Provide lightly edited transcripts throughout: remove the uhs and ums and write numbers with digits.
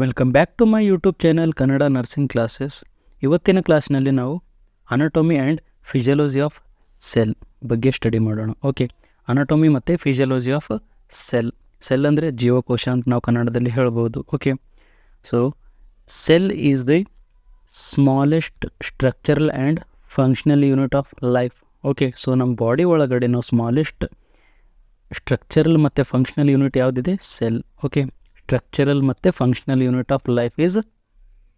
Welcome back to my YouTube channel Kannada nursing classes. ಇವತ್ತಿನ ಕ್ಲಾಸ್ನಲ್ಲಿ ನಾವು anatomy and physiology of cell ಬಗ್ಗೆ study ಮಾಡೋಣ. ಓಕೆ, ಅನಾಟೊಮಿ ಮತ್ತು ಫಿಸಿಯಾಲಜಿ ಆಫ್ ಸೆಲ್ ಅಂದರೆ ಜೀವಕೋಶ ಅಂತ ನಾವು ಕನ್ನಡದಲ್ಲಿ ಹೇಳ್ಬೋದು. Okay, so cell is the smallest structural and functional unit of life. Okay, so ನಮ್ಮ ಬಾಡಿ ಒಳಗಡೆ ನಾವು ಸ್ಮಾಲೆಸ್ಟ್ ಸ್ಟ್ರಕ್ಚರಲ್ ಮತ್ತು ಫಂಕ್ಷನಲ್ ಯೂನಿಟ್ ಯಾವುದಿದೆ? ಸೆಲ್. ಓಕೆ, ಸ್ಟ್ರಕ್ಚರಲ್ ಮತ್ತು functional unit of life is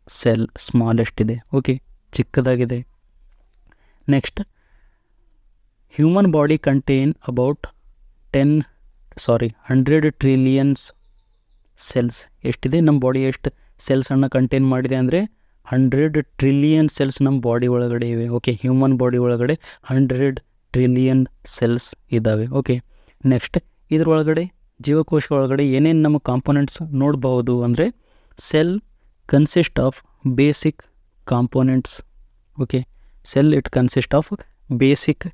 cell, smallest ಇದೆ. ಓಕೆ, ಚಿಕ್ಕದಾಗಿದೆ. Next, human body contain about 100 trillions cells. ಎಷ್ಟಿದೆ ನಮ್ಮ ಬಾಡಿ? ಎಷ್ಟು ಸೆಲ್ಸನ್ನು ಕಂಟೈನ್ ಮಾಡಿದೆ ಅಂದರೆ 100 ಟ್ರಿಲಿಯನ್ ಸೆಲ್ಸ್ ನಮ್ಮ ಬಾಡಿ ಒಳಗಡೆ ಇವೆ. ಓಕೆ, ಹ್ಯೂಮನ್ ಬಾಡಿ ಒಳಗಡೆ 100 ಟ್ರಿಲಿಯನ್ ಸೆಲ್ಸ್ ಇದ್ದಾವೆ. ಓಕೆ, ನೆಕ್ಸ್ಟ್ ಇದರೊಳಗಡೆ ಜೀವಕೋಶ ಒಳಗಡೆ ಏನೇನು ನಮ್ಮ ಕಾಂಪೊನೆಂಟ್ಸ್ ನೋಡಬಹುದು ಅಂದರೆ cell consist of basic components. Okay, cell it consist of basic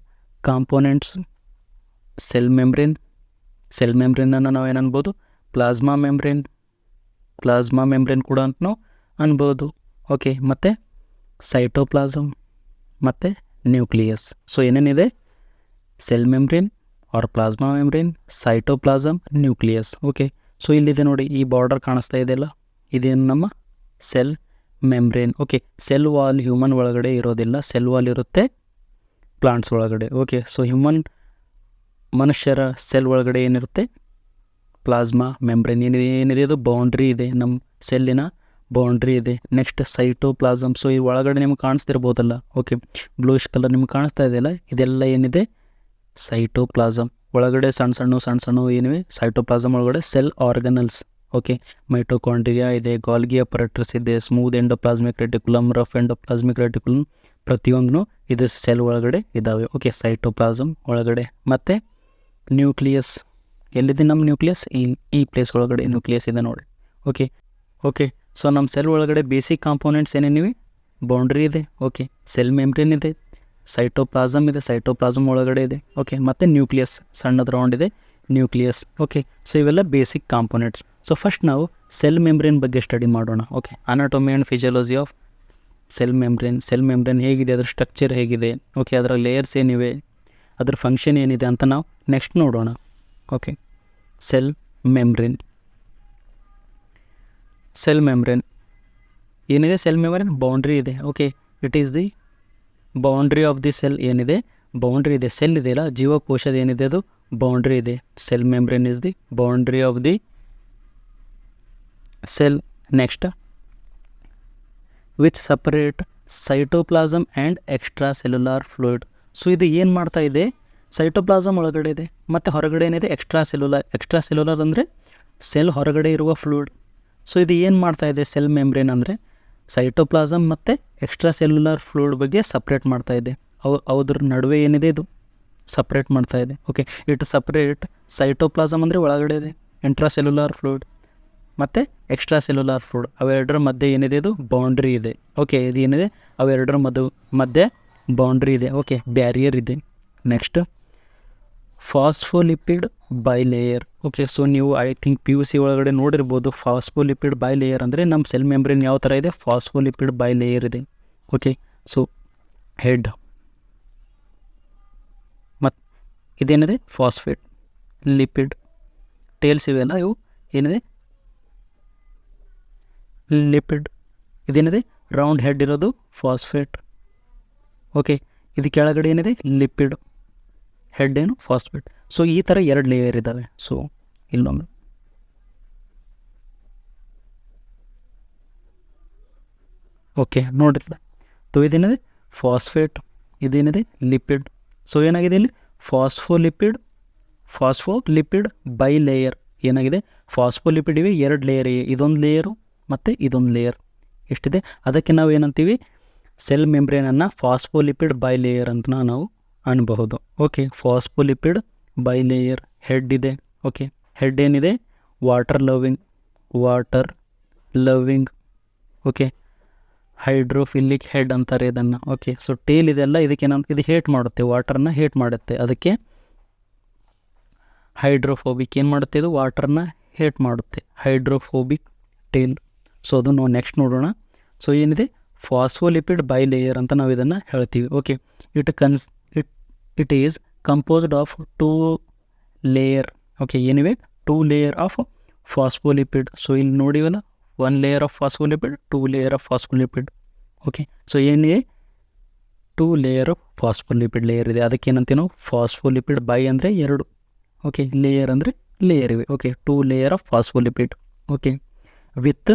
components. Cell ಮೆಮ್ಬ್ರೇನನ್ನು ನಾವು ಏನು ಅನ್ಬೋದು? ಪ್ಲಾಸ್ಮಾ ಮೆಮ್ಬ್ರೇನ್ ಕೂಡ ಅಂತ ನಾವು ಅನ್ಬೋದು. ಓಕೆ, ಮತ್ತು ಸೈಟೋಪ್ಲಾಸಮ್ ಮತ್ತು ನ್ಯೂಕ್ಲಿಯಸ್. ಸೊ ಏನೇನಿದೆ? Cell membrane or plasma membrane, cytoplasm, nucleus. Okay, so ಇಲ್ಲಿದೆ ನೋಡಿ, ಈ ಬಾರ್ಡರ್ ಕಾಣಿಸ್ತಾ ಇದೆಯಲ್ಲ, ಇದೇನು ನಮ್ಮ cell membrane. Okay, cell wall human ಒಳಗಡೆ ಇರೋದಿಲ್ಲ, ಸೆಲ್ ವಾಲ್ ಇರುತ್ತೆ ಪ್ಲಾಂಟ್ಸ್ ಒಳಗಡೆ. ಓಕೆ, ಸೊ ಮನುಷ್ಯರ ಸೆಲ್ ಒಳಗಡೆ ಏನಿರುತ್ತೆ? Plasma membrane. ಏನಿದೆ ಅದು ಬೌಂಡ್ರಿ ಇದೆ, ನಮ್ಮ ಸೆಲ್ಲಿನ ಬೌಂಡ್ರಿ ಇದೆ. Next cytoplasm. ಸೊ ಈ ಒಳಗಡೆ ನಿಮ್ಗೆ ಕಾಣಿಸ್ತಿರ್ಬೋದಲ್ಲ. ಓಕೆ, ಬ್ಲೂಯಿಶ್ ಕಲರ್ ನಿಮ್ಗೆ ಕಾಣಿಸ್ತಾ ಇದೆಯಲ್ಲ, ಇದೆಲ್ಲ ಏನಿದೆ? ಸೈಟೋಪ್ಲಾಸಮ್. ಒಳಗಡೆ ಸಣ್ಣ ಸಣ್ಣ ಏನಿವೆ? ಸೈಟೋಪ್ಲಾಸಮ್ ಒಳಗಡೆ ಸೆಲ್ ಆರ್ಗನಲ್ಸ್. ಓಕೆ, ಮೈಟೋಕಾಂಡ್ರಿಯಾ ಇದೆ, ಗಾಲ್ಗಿ ಅಪರೇಟರ್ಸ್ ಇದೆ, smooth endoplasmic reticulum, rough endoplasmic reticulum, ಪ್ರತಿಯೊಂದೂ ಇದು ಸೆಲ್ ಒಳಗಡೆ ಇದ್ದಾವೆ. ಓಕೆ, ಸೈಟೋಪ್ಲಾಸಮ್ ಒಳಗಡೆ. ಮತ್ತು ನ್ಯೂಕ್ಲಿಯಸ್. ಎಲ್ಲಿದೆ ನಮ್ಮ ನ್ಯೂಕ್ಲಿಯಸ್? ಈ ಪ್ಲೇಸ್ ಒಳಗಡೆ ನ್ಯೂಕ್ಲಿಯಸ್ ಇದೆ ನೋಡಿ. ಓಕೆ, ಸೊ ನಮ್ಮ ಸೆಲ್ ಒಳಗಡೆ ಬೇಸಿಕ್ ಕಾಂಪೋನೆಂಟ್ಸ್ ಏನೇನಿವೆ? ಬೌಂಡ್ರಿ ಇದೆ. ಓಕೆ, ಸೆಲ್ ಮೆಮ್ಬ್ರೇನ್ ಇದೆ, ಸೈಟೋಪ್ಲಾಸಮ್ ಇದೆ, ಸೈಟೋಪ್ಲಾಸಮ್ ಒಳಗಡೆ ಇದೆ. ಓಕೆ, ಮತ್ತು ನ್ಯೂಕ್ಲಿಯಸ್, ಸಣ್ಣದ ರೌಂಡ್ ಇದೆ, ನ್ಯೂಕ್ಲಿಯಸ್. ಓಕೆ, ಸೊ ಇವೆಲ್ಲ ಬೇಸಿಕ್ ಕಾಂಪೊನೆಂಟ್ಸ್. ಸೊ ಫಸ್ಟ್ ನಾವು ಸೆಲ್ ಮೆಮ್ಬ್ರೇನ್ ಬಗ್ಗೆ ಸ್ಟಡಿ ಮಾಡೋಣ. Okay, anatomy and physiology of cell membrane ಹೇಗಿದೆ, ಅದರ ಸ್ಟ್ರಕ್ಚರ್ ಹೇಗಿದೆ, ಓಕೆ, ಅದರ ಲೇಯರ್ಸ್ ಏನಿವೆ, ಅದರ ಫಂಕ್ಷನ್ ಏನಿದೆ ಅಂತ ನಾವು ನೆಕ್ಸ್ಟ್ ನೋಡೋಣ. ಓಕೆ, ಸೆಲ್ ಮೆಮ್ಬ್ರೇನ್ ಏನಿದೆ? ಸೆಲ್ ಮೆಮ್ಬ್ರೇನ್ ಬೌಂಡ್ರಿ ಇದೆ. Okay, it is the boundary of the cell. ಏನಿದೆ? ಬೌಂಡ್ರಿ ಇದೆ. ಸೆಲ್ ಇದೆಯಲ್ಲ, ಜೀವಕೋಶದ ಏನಿದೆ ಅದು ಬೌಂಡ್ರಿ ಇದೆ. Cell membrane is the boundary of the cell. Next, which separate cytoplasm and extra cellular fluid. So ಇದು ಏನು ಮಾಡ್ತಾ ಇದೆ? ಸೈಟೋಪ್ಲಾಸಮ್ ಒಳಗಡೆ ಇದೆ ಮತ್ತು ಹೊರಗಡೆ ಏನಿದೆ? ಎಕ್ಸ್ಟ್ರಾ ಸೆಲ್ಯುಲಾರ್ ಅಂದರೆ ಸೆಲ್ ಹೊರಗಡೆ ಇರುವ ಫ್ಲೂಯಿಡ್. ಸೊ ಇದು ಏನು ಮಾಡ್ತಾ ಇದೆ? ಸೆಲ್ ಮೆಮ್ಬ್ರೇನ್ ಅಂದರೆ ಸೈಟೋಪ್ಲಾಸಮ್ ಮತ್ತು ಎಕ್ಸ್ಟ್ರಾ ಸೆಲ್ಯುಲಾರ್ ಫ್ಲೂಯಿಡ್ ಬಗ್ಗೆ ಸಪ್ರೇಟ್ ಮಾಡ್ತಾ ಇದೆ. ಅದ್ರ ನಡುವೆ ಏನಿದೆ ಇದು ಸಪ್ರೇಟ್ ಮಾಡ್ತಾ ಇದೆ. ಓಕೆ, ಇಟ್ ಸಪ್ರೇಟ್ ಸೈಟೋಪ್ಲಾಸಮ್ ಅಂದರೆ ಒಳಗಡೆ ಇದೆ ಇಂಟ್ರಾ ಸೆಲ್ಯುಲಾರ್ ಫ್ಲೂಯಿಡ್ ಮತ್ತು ಎಕ್ಸ್ಟ್ರಾ ಸೆಲ್ಯುಲಾರ್ ಫ್ಲೂಯಿಡ್. ಅವೆರಡರ ಮಧ್ಯೆ ಏನಿದೆ? ಇದು ಬೌಂಡ್ರಿ ಇದೆ. ಓಕೆ, ಇದು ಏನಿದೆ? ಅವೆರಡರ ಮಧ್ಯೆ ಬೌಂಡ್ರಿ ಇದೆ. ಓಕೆ, ಬ್ಯಾರಿಯರ್ ಇದೆ. Next, phospholipid bilayer. Okay, so ನೀವು ಐ ಥಿಂಕ್ PUC ಒಳಗಡೆ ನೋಡಿರ್ಬೋದು. ಫಾಸ್ಫೋಲಿಪಿಡ್ ಬೈಲೇಯರ್ ಅಂದರೆ ನಮ್ಮ ಸೆಲ್ ಮೆಮ್ಬ್ರೇನ್ ಯಾವ ಥರ ಇದೆ? ಫಾಸ್ಫೋಲಿಪಿಡ್ ಬೈಲೇಯರ್ ಇದೆ. ಓಕೆ, ಸೊ ಹೆಡ್ ಮತ್ತು ಇದೇನಿದೆ? Phosphate lipid. ಟೇಲ್ಸ್ ಇವೆಲ್ಲ ಇವು ಏನಿದೆ? ಲಿಪಿಡ್. ಇದೇನಿದೆ? ರೌಂಡ್ ಹೆಡ್ ಇರೋದು ಫಾಸ್ಫೇಟ್. ಓಕೆ, ಇದು ಕೆಳಗಡೆ ಏನಿದೆ? ಲಿಪಿಡ್. ಹೆಡ್ ಏನು? ಫಾಸ್ಫೇಟ್. ಸೊ ಈ ಥರ 2 ಲೇಯರ್ ಇದ್ದಾವೆ. ಸೊ ಇಲ್ಲೊಂದು ಓಕೆ ನೋಡಿರಲ್ಲ. ಸೊ ಇದೇನಿದೆ? ಫಾಸ್ಫೇಟ್. ಇದೇನಿದೆ? ಲಿಪಿಡ್. ಸೊ ಏನಾಗಿದೆ ಇಲ್ಲಿ? ಫಾಸ್ಫೋಲಿಪಿಡ್ ಬೈ ಲೇಯರ್ ಏನಾಗಿದೆ? ಫಾಸ್ಫೋಲಿಪಿಡ್ ಇವೆ 2 ಲೇಯರ್ ಇವೆ. ಇದೊಂದು ಲೇಯರು ಮತ್ತು ಇದೊಂದು ಲೇಯರ್. ಎಷ್ಟಿದೆ? ಅದಕ್ಕೆ ನಾವು ಏನಂತೀವಿ? ಸೆಲ್ ಮೆಮ್ಬ್ರೇನನ್ನು ಫಾಸ್ಫೋಲಿಪಿಡ್ ಬೈ ಲೇಯರ್ ಅಂತ ನಾವು ಅನ್ಬಹುದು. Okay, phospholipid by layer. Head ಇದೆ. ಓಕೆ, ಹೆಡ್ ಏನಿದೆ? Water loving. Okay, hydrophilic head ಅಂತಾರೆ ಇದನ್ನು. ಓಕೆ, ಸೊ ಟೇಲ್ ಇದೆಲ್ಲ ಇದು ಹೇಟ್ ಮಾಡುತ್ತೆ, ವಾಟರ್ನ ಹೇಟ್ ಮಾಡುತ್ತೆ. ಅದಕ್ಕೆ ಹೈಡ್ರೋಫೋಬಿಕ್. ಏನು ಮಾಡುತ್ತೆ? ಇದು ವಾಟರ್ನ ಹೇಟ್ ಮಾಡುತ್ತೆ. Hydrophobic tail. ಸೊ ಅದು ನಾವು ನೆಕ್ಸ್ಟ್ ನೋಡೋಣ. ಸೊ ಏನಿದೆ ಫಾಸ್ಫೋಲಿಪಿಡ್ ಬೈಲೇಯರ್ ಅಂತ ನಾವು ಇದನ್ನು ಹೇಳ್ತೀವಿ. Okay, it is composed of 2 layer. Okay, ಏನಿವೆ 2 ಲೇಯರ್ ಆಫ್ ಫಾಸ್ಫೋಲಿಪಿಡ್. ಸೊ ಇಲ್ಲಿ ನೋಡಿವಲ್ಲ, 1 layer of phospholipid, 2 layer of phospholipid. Okay, so ಏನಿದೆ 2 ಲೇಯರ್ ಆಫ್ ಫಾಸ್ಫೋಲಿಪಿಡ್ ಲೇಯರ್ ಇದೆ. ಅದಕ್ಕೆ ಏನಂತೀವಿ ನಾವು ಫಾಸ್ಫೋಲಿಪಿಡ್ ಬೈ ಅಂದರೆ 2. ಓಕೆ, ಲೇಯರ್ ಅಂದರೆ ಲೇಯರ್ ಇವೆ. Okay, 2 layer of phospholipid. Okay, with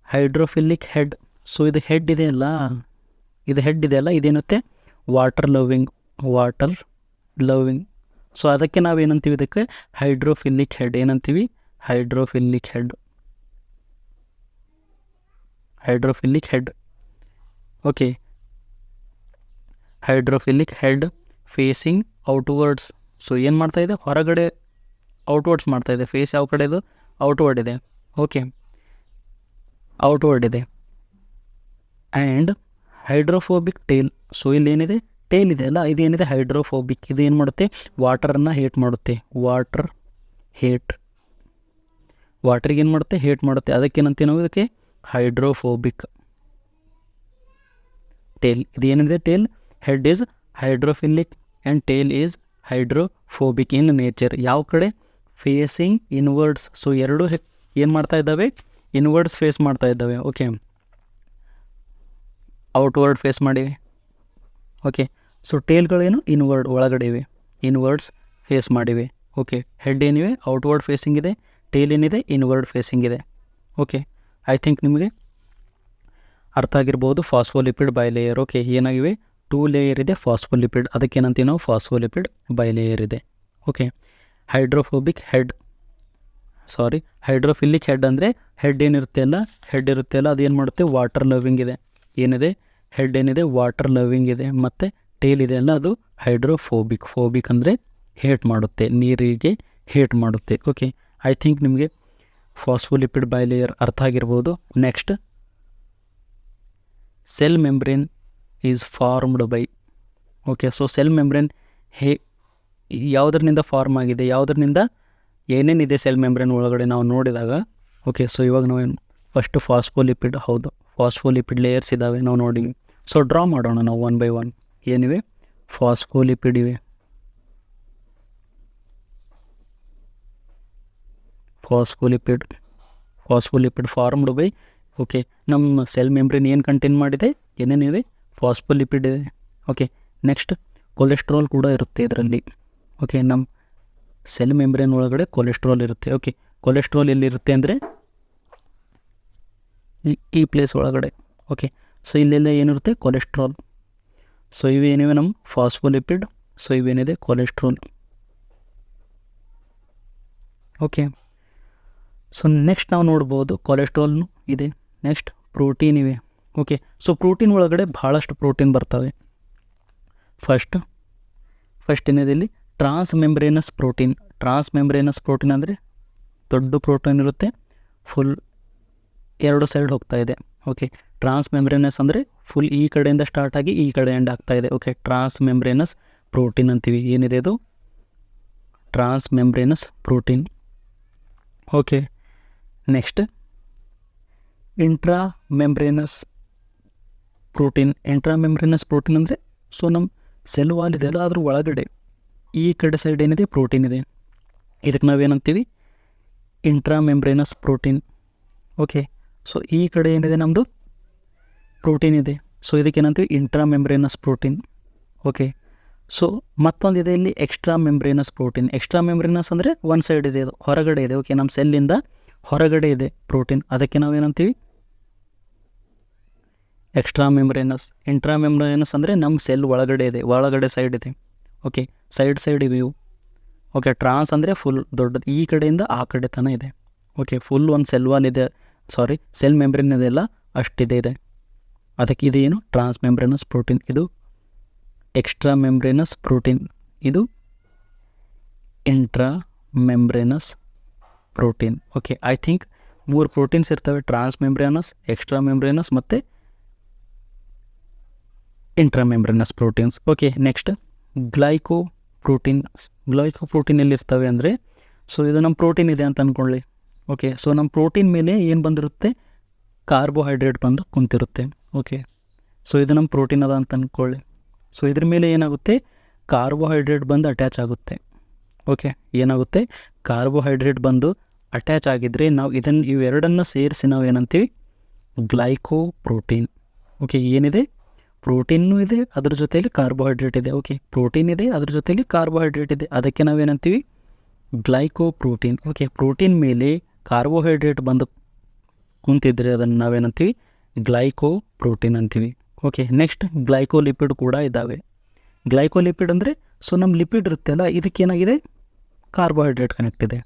hydrophilic head. So ಇದು ಹೆಡ್ ಇದೆಯಲ್ಲ, ಇದೇನುತ್ತೆ ವಾಟರ್ ಲವಿಂಗ್. ಸೊ ಅದಕ್ಕೆ ನಾವೇನಂತೀವಿ, ಇದಕ್ಕೆ ಹೈಡ್ರೋಫಿಲಿಕ್ ಹೆಡ್. ಏನಂತೀವಿ? Hydrophilic head. Okay, hydrophilic head facing outwards. So ಏನು ಮಾಡ್ತಾಯಿದೆ? ಹೊರಗಡೆ ಔಟ್ವರ್ಡ್ಸ್ ಮಾಡ್ತಾಯಿದೆ. ಫೇಸ್ ಯಾವ ಕಡೆ ಇದು? ಔಟ್ವರ್ಡ್ ಇದೆ. ಓಕೆ, ಔಟ್ವರ್ಡ್ ಇದೆ. And hydrophobic tail. ಸೊ ಇಲ್ಲೇನಿದೆ? ಟೇಲ್ ಇದೆ ಅಲ್ಲ, ಇದೇನಿದೆ ಹೈಡ್ರೋಫೋಬಿಕ್. ಇದು ಏನು ಮಾಡುತ್ತೆ? ವಾಟರನ್ನು ಹೇಟ್ ಮಾಡುತ್ತೆ. ವಾಟ್ರಿಗೆ ಏನು ಮಾಡುತ್ತೆ? ಹೇಟ್ ಮಾಡುತ್ತೆ. ಅದಕ್ಕೇನಂತೀವಿ ನಾವು ಇದಕ್ಕೆ ಹೈಡ್ರೋಫೋಬಿಕ್ ಟೇಲ್. ಇದು ಏನಿದೆ? Tail. Head is hydrophilic and tail is hydrophobic in nature. ಯಾವ ಕಡೆ? Facing inwards. ಸೊ ಎರಡು ಏನು ಮಾಡ್ತಾ ಇದ್ದಾವೆ? ಇನ್ವರ್ಡ್ಸ್ ಫೇಸ್ ಮಾಡ್ತಾ ಇದ್ದಾವೆ. ಓಕೆ, ಔಟ್ವರ್ಡ್ ಫೇಸ್ ಮಾಡಿವೆ. ಓಕೆ, ಸೊ ಟೇಲ್ಗಳೇನು? ಇನ್ವರ್ಡ್, ಒಳಗಡೆ ಇವೆ, ಇನ್ವರ್ಡ್ಸ್ ಫೇಸ್ ಮಾಡಿವೆ. ಓಕೆ, ಹೆಡ್ ಏನಿವೆ? ಔಟ್ವರ್ಡ್ ಫೇಸಿಂಗ್ ಇದೆ. ಟೇಲ್ ಏನಿದೆ? ಇನ್ವರ್ಡ್ ಫೇಸಿಂಗ್ ಇದೆ. ಓಕೆ, ಐ ಥಿಂಕ್ ನಿಮಗೆ ಅರ್ಥ ಆಗಿರ್ಬೋದು. Phospholipid bilayer. ಓಕೆ, ಏನಾಗಿವೆ? 2 ಲೇಯರ್ ಇದೆ ಫಾಸ್ಫೋಲಿಪಿಡ್. ಅದಕ್ಕೇನಂತೀವಿ ನಾವು ಫಾಸ್ಫೋಲಿಪಿಡ್ ಬೈಲೇಯರ್ ಇದೆ. ಓಕೆ, ಹೈಡ್ರೋಫಿಲಿಕ್ ಹೆಡ್ ಅಂದರೆ ಹೆಡ್ ಇರುತ್ತೆ ಅಲ್ಲ, ಅದೇನು ಮಾಡುತ್ತೆ? ವಾಟರ್ ಲವಿಂಗ್ ಇದೆ. ಏನಿದೆ? ಹೆಡ್ ಏನಿದೆ? ವಾಟರ್ ಲವಿಂಗ್ ಇದೆ. ಮತ್ತು ಟೇಲ್ ಇದೆ ಅಲ್ಲ, ಅದು ಹೈಡ್ರೋಫೋಬಿಕ್ ಅಂದರೆ ಹೇಟ್ ಮಾಡುತ್ತೆ, ನೀರಿಗೆ ಹೇಟ್ ಮಾಡುತ್ತೆ. ಓಕೆ, ಐ ಥಿಂಕ್ ನಿಮಗೆ ಫಾಸ್ಫೋಲಿಪಿಡ್ ಬೈಲೇಯರ್ ಅರ್ಥ ಆಗಿರ್ಬೋದು. Next, cell membrane is formed by. Okay, so cell membrane ಯಾವುದರಿಂದ ಫಾರ್ಮ್ ಆಗಿದೆ? ಏನೇನಿದೆ ಸೆಲ್ ಮೆಂಬ್ರೇನ್ ಒಳಗಡೆ ನಾವು ನೋಡಿದಾಗ. ಓಕೆ, ಸೊ ಇವಾಗ ನಾವೇನು ಫಸ್ಟು ಫಾಸ್ಫೋಲಿಪಿಡ್, ಹೌದು ಫಾಸ್ಫೋಲಿಪಿಡ್ ಲೇಯರ್ಸ್ ಇದ್ದಾವೆ ನಾವು ನೋಡಿ. ಸೊ ಡ್ರಾ ಮಾಡೋಣ ನಾವು 1 by 1. ಏನಿವೆ? ಫಾಸ್ಫೋಲಿಪಿಡ್ ಇವೆ. Phospholipid formed by. ಓಕೆ, ನಮ್ಮ ಸೆಲ್ ಮೆಂಬ್ರೇನ್ ಏನು ಕಂಟೈನ್ ಮಾಡಿದೆ? ಏನೇನಿವೆ? ಫಾಸ್ಫೋಲಿಪಿಡ್ ಇದೆ. ಓಕೆ, ನೆಕ್ಸ್ಟ್ ಕೊಲೆಸ್ಟ್ರಾಲ್ ಕೂಡ ಇರುತ್ತೆ ಇದರಲ್ಲಿ. ಓಕೆ, ನಮ್ಮ ಸೆಲ್ ಮೆಂಬ್ರೇನ್ ಒಳಗಡೆ ಕೊಲೆಸ್ಟ್ರಾಲ್ ಇರುತ್ತೆ. ಓಕೆ, ಕೊಲೆಸ್ಟ್ರಾಲ್ ಎಲ್ಲಿರುತ್ತೆ ಅಂದರೆ ಈ ಪ್ಲೇಸ್ ಒಳಗಡೆ. ಓಕೆ, ಸೊ ಇಲ್ಲೆಲ್ಲ ಏನಿರುತ್ತೆ? ಕೊಲೆಸ್ಟ್ರಾಲ್. ಸೊ ಇವೇನಿವೆ? ನಮ್ಮ ಫಾಸ್ಫೋಲಿಪಿಡ್. ಸೊ ಇವೇನಿದೆ? ಕೊಲೆಸ್ಟ್ರಾಲ್. ಓಕೆ, ಸೊ ನೆಕ್ಸ್ಟ್ ನಾವು ನೋಡ್ಬೋದು ಕೊಲೆಸ್ಟ್ರಾಲ್ನು ಇದೆ. ನೆಕ್ಸ್ಟ್ ಪ್ರೋಟೀನ್ ಇವೆ. ಓಕೆ, ಸೊ ಪ್ರೋಟೀನ್ ಒಳಗಡೆ ಭಾಳಷ್ಟು ಪ್ರೋಟೀನ್ ಬರ್ತವೆ. ಫಸ್ಟ್ ಏನಿದೆ ಇಲ್ಲಿ? ಟ್ರಾನ್ಸ್ ಮೆಂಬ್ರೇನಸ್ ಪ್ರೋಟೀನ್ ಅಂದರೆ ದೊಡ್ಡ ಪ್ರೋಟೀನ್ ಇರುತ್ತೆ, ಫುಲ್ 2 ಸೈಡ್ ಹೋಗ್ತಾ ಇದೆ. ಓಕೆ, ಟ್ರಾನ್ಸ್ ಮೆಂಬ್ರೇನಸ್ ಅಂದರೆ ಫುಲ್ ಈ ಕಡೆಯಿಂದ ಸ್ಟಾರ್ಟ್ ಆಗಿ ಈ ಕಡೆ ಎಂಡ್ ಆಗ್ತಾ ಇದೆ. ಓಕೆ, ಟ್ರಾನ್ಸ್ ಮೆಂಬ್ರೇನಸ್ ಪ್ರೋಟೀನ್ ಅಂತೀವಿ. ಏನಿದೆ ಇದು? Transmembranous protein. Okay, next intramembranous protein ಅಂದರೆ ಸೊ ನಮ್ಮ ಸೆಲ್ ವಾಲ್ ಇದೆ ಅಲ್ಲ, ಅದ್ರ ಒಳಗಡೆ ಈ ಕಡೆ ಸೈಡ್ ಏನಿದೆ? ಪ್ರೋಟೀನ್ ಇದೆ. ಇದಕ್ಕೆ ನಾವೇನಂತೀವಿ? Intramembranous protein. Okay, so ಈ ಕಡೆ ಏನಿದೆ? ನಮ್ಮದು ಪ್ರೋಟೀನ್ ಇದೆ. ಸೊ ಇದಕ್ಕೇನಂತೀವಿ? Intramembranous protein. Okay, so ಮತ್ತೊಂದಿದೆ ಇಲ್ಲಿ ಎಕ್ಸ್ಟ್ರಾ ಮೆಂಬ್ರೇನಸ್ ಪ್ರೋಟೀನ್. ಅಂದರೆ ಒಂದು ಸೈಡ್ ಇದೆ, ಅದು ಹೊರಗಡೆ ಇದೆ. ಓಕೆ, ನಮ್ಮ ಸೆಲ್ಲಿಂದ ಹೊರಗಡೆ ಇದೆ ಪ್ರೋಟೀನ್. ಅದಕ್ಕೆ ನಾವೇನಂತೀವಿ? Extramembranous. ಇಂಟ್ರಾ ಮೆಂಬ್ರೇನಸ್ ಅಂದರೆ ನಮ್ಮ ಸೆಲ್ ಒಳಗಡೆ ಇದೆ, ಒಳಗಡೆ ಸೈಡ್ ಇದೆ. ಓಕೆ, ಸೈಡ್ ಇವೆ ಇವು. ಓಕೆ, ಟ್ರಾನ್ಸ್ ಅಂದರೆ ಫುಲ್ ದೊಡ್ಡದು, ಈ ಕಡೆಯಿಂದ ಆ ಕಡೆ ತನಕ ಇದೆ. ಓಕೆ, ಫುಲ್ ಒಂದು ಸೆಲ್ ಮೆಂಬ್ರೇನ್ ಇದೆಲ್ಲ ಅಷ್ಟಿದೆ. ಅದಕ್ಕೆ ಇದು ಏನು? Transmembranous protein. ಇದು ಎಕ್ಸ್ಟ್ರಾ ಮೆಂಬ್ರೇನಸ್ ಪ್ರೋಟೀನ್. ಇದು intramembranous protein. Okay, I think 3 proteins ಇರ್ತವೆ: ಟ್ರಾನ್ಸ್ ಮೆಂಬ್ರೇನಸ್, ಎಕ್ಸ್ಟ್ರಾ ಮೆಂಬ್ರೇನಸ್ ಮತ್ತು intramembranous proteins. Okay, next glycoprotein ಎಲ್ಲಿರ್ತವೆ ಅಂದರೆ, ಸೊ ಇದು ನಮ್ಮ ಪ್ರೋಟೀನ್ ಇದೆ ಅಂತ ಅಂದ್ಕೊಳ್ಳಿ. ಓಕೆ, ಸೊ ನಮ್ಮ ಪ್ರೋಟೀನ್ ಮೇಲೆ ಏನು ಬಂದಿರುತ್ತೆ? ಕಾರ್ಬೋಹೈಡ್ರೇಟ್ ಬಂದು ಕುಂತಿರುತ್ತೆ. ಓಕೆ, ಸೊ ಇದು ನಮ್ಮ ಪ್ರೋಟೀನ್ ಅದ ಅಂತ ಅಂದ್ಕೊಳ್ಳಿ. ಸೊ ಇದ್ರ ಮೇಲೆ ಏನಾಗುತ್ತೆ, ಕಾರ್ಬೋಹೈಡ್ರೇಟ್ ಬಂದು ಅಟ್ಯಾಚ್ ಆಗುತ್ತೆ. ಓಕೆ, ಏನಾಗುತ್ತೆ, ಕಾರ್ಬೋಹೈಡ್ರೇಟ್ ಬಂದು ಅಟ್ಯಾಚ್ ಆಗಿದ್ದರೆ ನಾವು ಇವೆರಡನ್ನು ಸೇರಿಸಿ ನಾವು ಏನಂತೀವಿ, ಗ್ಲೈಕೋ ಪ್ರೋಟೀನ್. ಓಕೆ, ಏನಿದೆ, ಪ್ರೋಟೀನು ಇದೆ, ಅದ್ರ ಜೊತೆಯಲ್ಲಿ ಕಾರ್ಬೋಹೈಡ್ರೇಟ್ ಇದೆ. ಓಕೆ, ಪ್ರೋಟೀನ್ ಇದೆ, ಅದ್ರ ಜೊತೆಯಲ್ಲಿ ಕಾರ್ಬೋಹೈಡ್ರೇಟ್ ಇದೆ, ಅದಕ್ಕೆ ನಾವೇನಂತೀವಿ, ಗ್ಲೈಕೋ ಪ್ರೋಟೀನ್. ಓಕೆ, ಪ್ರೋಟೀನ್ ಮೇಲೆ ಕಾರ್ಬೋಹೈಡ್ರೇಟ್ ಬಂದು ಕುಂತಿದ್ರೆ ಅದನ್ನು ನಾವೇನಂತೀವಿ, ಗ್ಲೈಕೋ ಪ್ರೋಟೀನ್ ಅಂತೀವಿ. ಓಕೆ, ನೆಕ್ಸ್ಟ್ ಗ್ಲೈಕೋಲಿಪಿಡ್ ಕೂಡ ಇದ್ದಾವೆ. ಗ್ಲೈಕೋಲಿಪಿಡ್ ಅಂದರೆ, ಸೊ ನಮ್ಮ ಲಿಪಿಡ್ ಇರುತ್ತೆಲ್ಲ, ಇದಕ್ಕೇನಾಗಿದೆ, ಕಾರ್ಬೋಹೈಡ್ರೇಟ್ ಕನೆಕ್ಟ್ ಇದೆ.